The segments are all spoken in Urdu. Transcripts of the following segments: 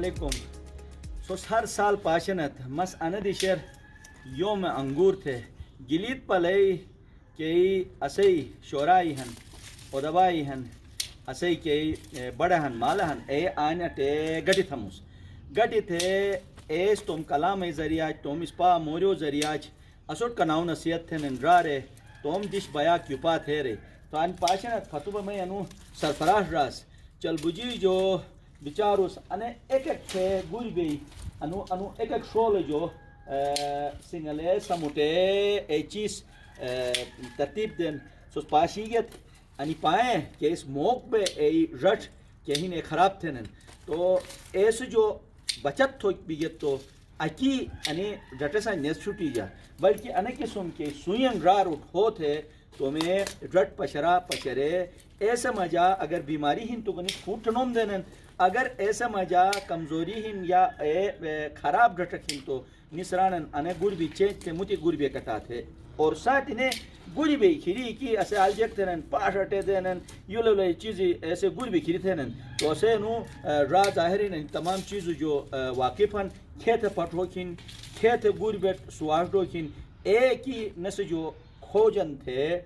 علیکم. سوس ہر سال پاشنت مس اندیشر یوم انگور تھے گلیت پلئی کہ اسی شورائی ہن ادبائی ہن اسی کہ بڑا ہن مالا ہن اے آئین ٹے گٹی تھموس گٹی تھے ایس تم کلام ذریعہ تم اسپا موریو ذریعہ اسوٹ کناؤ نصیحت تھے ننرارے توم دش بیا کیوپا تھے رے تو ان پاشنت فتوبہ میں انو سرفراش راس چل بجی جو بچاروس انے ایک تھے گوری بی انو ایک شول جو سنگلے سموٹے اے چیز ترتیب دن سوس پاشیگت انی پائیں کہ اس موق بے اے رٹ کہ ہی خراب تھے تو ایس جو بچت تھوک بیگت تو اکی انی رٹسا نیس چھوٹی جا بلکہ انے قسم کے سوئن رار اٹھ ہو تھے تو میں رٹ پشرا پشرے ایسا مجا اگر بیماری ہن تو گنی پھوٹ نوم دینن اگر ایسا مجا کمزوری ہن یا خراب رٹک ہن تو نسرانن انے گربی چینج تھے موتی گربی کٹا تھے اور ساتھ انہیں گربی کھری کی ایسے آلجیک تھے پاش اٹے دینن یولو لئے چیزی ایسے گربی کھری تھے تو اسے انہوں را ظاہرین تمام چیزو جو واقف ہن کھیت پٹھو کھن کھیت گربیٹ سواردو کھن ایک ہی نس جو کھوجن تھے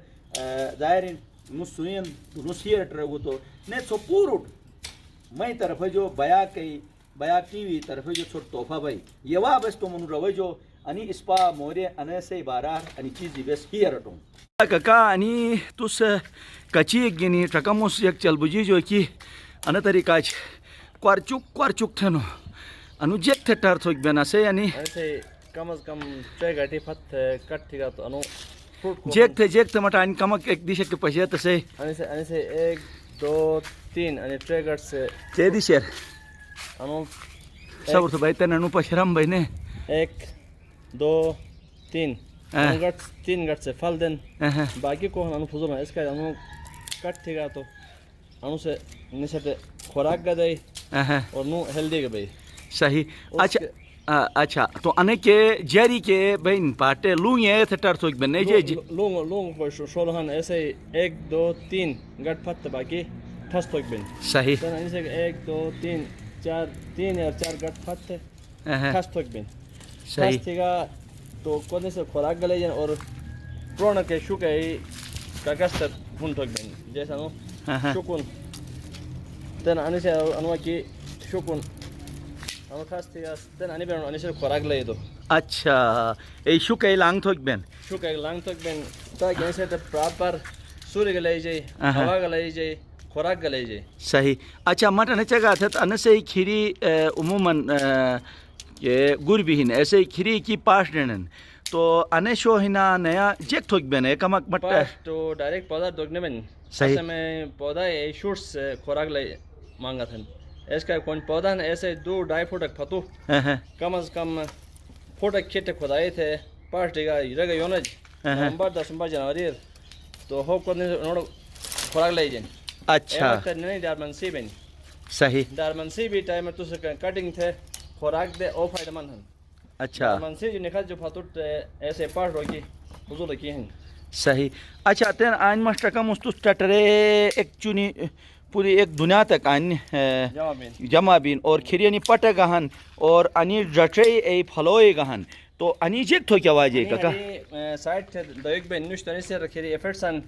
ظاہرین نسوین نسیرٹ رہو تو نے سو پوروٹ میں طرف جو بیا ٹی وی طرف جو چھوٹ توفہ بھائی یہ بس تو من رو جو انی اسپا مورے انے سے بارہ انی چیزی بس ہی رٹوں ککا انی تس کچی گنی ٹکموس یک چل بجی جو کی انا طریقہ کورچک تھنو انو جیک تھے ٹر تھوک بینا سے یعنی کم از کم 3 گھنٹے پھت کٹ تھی گا تو انو جیک تھے مٹا ان کمک ایک دیشک کے پشیت سے انو سے 1 2 3 انو 3 گھنٹ سے چے دیشر انو صبر تو بھائی تن انو پشرم بھائی نے 1 2 3 3 گھنٹ سے پھل دن باقی کو انو فضول ہے اس کا انو کٹ تھی گا تو انو سے نسٹ خوراک گدائی اور نو ہیلدی گبئی صحیح اچھا تو انے کے جیری کے بین پاٹے لوں یہ تھے ٹر تھوک بن نہیں جے لوں کو شولہن ایسے 1 2 3 گٹ پھت باقی ٹھس تھوک بن صحیح تن ایسے 1 2 3 4 یا 4 گٹ پھت ٹھس تھوک بن صحیح ٹھس تھیگا تو کونے سے خوراک گلے جن اور پرونر کے شوکے کاکستر ہن تھوک بن جیسا نو شکن تن انے سے انو کی شکن انو خاص تھیگا تن انے بن انے سے خوراک لے دو اچھا اے شوکے لانگ تھوک بن تاکہ ایسے تو پراپر سورج گلے جائے ہوا گلے جائے خوراک گلے جائے صحیح اچھا مٹن چگا تھا ان سے کھیری عموماً یہ گر بھی ہن ایسے کھیری کی پاش ڈنن تو انے شو ہنا نیا جیک تھوک بن ہے کمک مٹ تو ڈائریکٹ پودا دوگنے بن صحیح میں پودا شوٹس خوراک لے مانگا تھا اس کا کون پودا ایسے 2-2.5 فٹ پھتو کم از کم فوٹ کھیت خدائی تھے پاش ڈگا رگا یونج نومبر دسمبر جنوری تو ہو کو خوراک لے جن اچھا نہیں ڈارمنسی بن صحیح ڈارمنسی بھی ٹائم تو کٹنگ تھے خوراک دے او فائدہ مند ہیں اچھا ڈارمنسی جو نکھت جو پھتوٹ ایسے پاش روکی حضور کی ہیں صحیح اچھا تین آئین ماسٹر کم اس تو ٹٹرے ایک چونی پوری ایک دنیا تک آئین جمع بین اور کھیرینی پٹے گہن اور انی ڈٹرے ای پھلوئے گہن تو انی جیک تھو کیا واجے ککا سائٹ دویک بین نوش تنی سے رکھی ری ایفرٹسن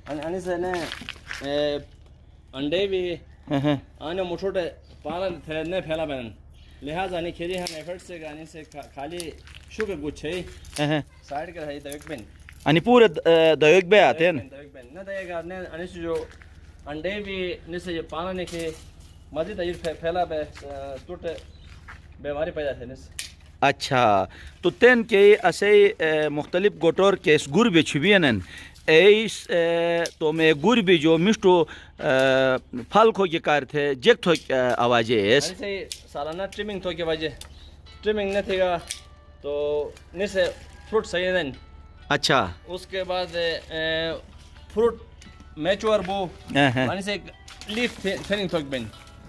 انی سے نے انڈے بھی آنے مٹھوٹے پالا نے پھیلا بین لہذا انی کھیری ہم ایفرٹ سے گانی سے خالی شوکر گچھے سائٹ کر ہے دویک بین انی پورے دویک بے آتے ہیں نہ دے گا انی سے جو انڈے بھی نسے جو پانا نکھے مزید تجیر پھیلا بے ٹوٹے بیماری پیدا تھے نس اچھا تو تین کے اسے مختلف گوٹور کیس گر بھی چھبینن ایس تو میں گر بھی جو مشتو پھل کھو کے کار تھے جیک تھو آوازے ایس ایسے سالانہ ٹریمنگ تھو کے وجہ ٹریمنگ نہ تھے گا تو نسے فروٹ صحیح دن اچھا اس کے بعد فروٹ میچور بو یعنی سے لیف تھننگ تھوک بن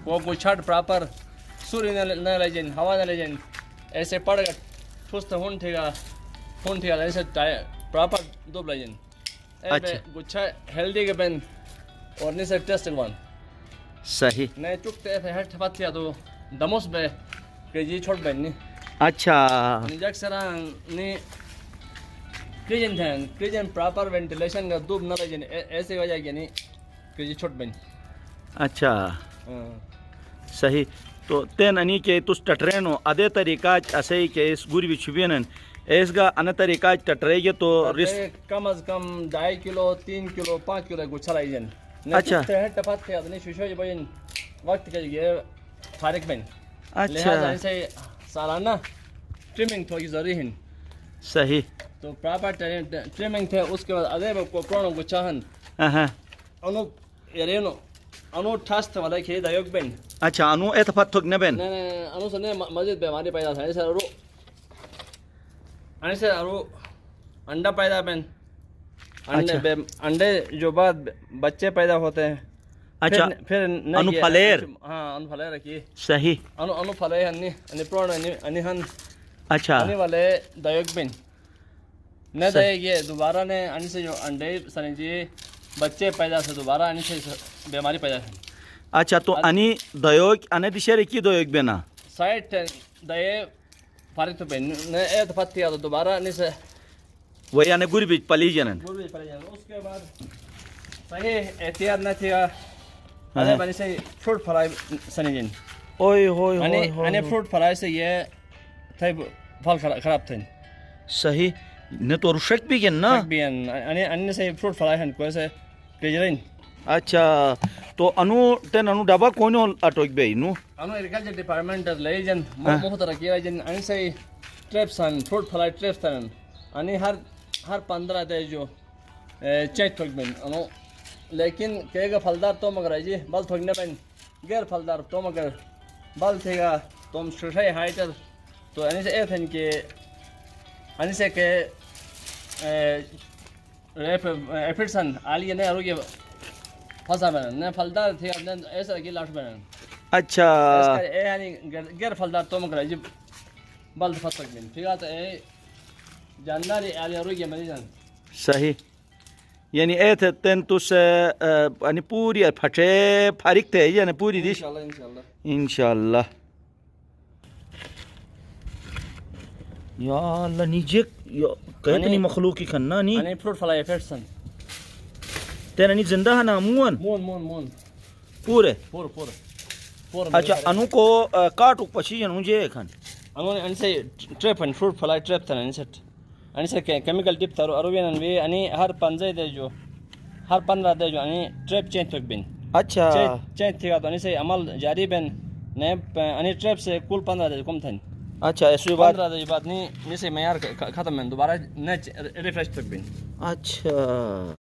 وہ کو چھٹ پراپر سوری نہ لے جن ہوا نہ لے جن ایسے پڑ گا ٹھوست ہون تھے گا ایسے پراپر دو لے جن اچھا گچھا ہیلدی کے بن اور نہیں سے ٹیسٹ ون صحیح نہیں چکتے ہیڈ پھت کیا تو دموس بے کریجی چھوٹ بن نہیں اچھا جگ سرا نہیں کریجن تھے کریجن پراپر وینٹیلیشن کا دوب نہ لگے ایسے وجہ کہ نہیں کریجی چھوٹ بن اچھا صحیح تو تین انی کے تس ٹٹرینو ادے طریقہ اسے کہ اس گوری چھبینن اس کا ان طریقہ ٹٹرے گے تو کم از کم 2.5 کلو 3 کلو 5 کلو گچھا لائی جن اچھا ٹپات تھے ادنی شوشو جی بین وقت کے یہ فارق بن اچھا لہذا اسے سالانہ ٹریمنگ تھوڑی ضروری ہے صحیح تو پراپر ٹریمنگ تھے اس کے بعد ادے کو پرونو گچھاہن انو یرینو انو ٹھاست والا کھے دایوک بن اچھا انو اتفت تھک نہ بن نہیں انو سنے مسجد بیماری پیدا تھا اسے رو انسے رو انڈا پیدا بن انڈے جو بعد بچے پیدا ہوتے ہیں اچھا پھر انو پھلیر ہاں انو پھلیر رکھیے صحیح انو پھلیر انی پرون انی ہن اچھا انی والے دایوک بن نہ دے یہ دوبارہ نے ان سے جو انڈے سنجی بچے پیدا سے دوبارہ ان سے بیماری پیدا ہے اچھا تو انی دایوک ان دشر کی دایوک بنا سائٹ دے فارغ تو بن نے اتفاق کیا تو دوبارہ ان سے وہ یعنی گوری بیچ پلی جنن اس کے بعد صحیح احتیاط نہ تھیا ارے بنی سے فروٹ فرائی سنجن اوئے ہوئے ہوئے ان فروٹ فرائی سے یہ تھے پھل خراب تھے صحیح نے تو رشک بھی کن نا بھی ان سے فروٹ فرائی ہیں کوئی سے کیجرین اچھا تو انو تن انو ڈبا کونو اٹوک بے نو انو ایگریکلچر ڈپارٹمنٹ لے جن محتر کیا جن ان سے ٹریپس ہیں فروٹ فرائی ٹریپس ہیں ان ہر 15 دے جو چیک تھوک بن انو لیکن کہے گا پھلدار تو مگر جی بل تھوک نہ بن غیر پھلدار تو مگر بل تھے گا تم ششے ہائٹر تو ان سے ایتھن کے ان سے کہ ایفٹسن آلیے نے اروگے پھنسا بنن نہ پھلدار تھے ایسا کہ لاٹ بنن اچھا اس کا اے یعنی غیر پھلدار تو مگر جی بل پھسک بن ٹھیک ہے تو اے جانداری آلی اروگے مری جان صحیح یعنی اے تھے تن تس یعنی پوری پھٹے فارق تھے یعنی پوری دیش انشاءاللہ یا اللہ نیجے کہتنی مخلوقی کھننا نی انہیں فروٹ فلائی ایفیٹسن تیرا نی زندہ ہے نا مون مون پورے پور اچھا انو کو کاٹو پچھی جنو جے کھن انہوں نے ان سے ٹریپ ہیں فروٹ فلائی ٹریپ تھا ان سے کیمیکل ٹپ تھا اروین انوی انہیں ہر 15 دے جو انہیں ٹریپ چینج تک بن اچھا چینج تھی گا تو انہیں سے عمل جاری بن انہیں ٹریپ سے کل 15 دے کم تھن اچھا ایسوی بات 15 دے بعد نہیں سے معیار ختم ہے دوبارہ ریفریش تک بن اچھا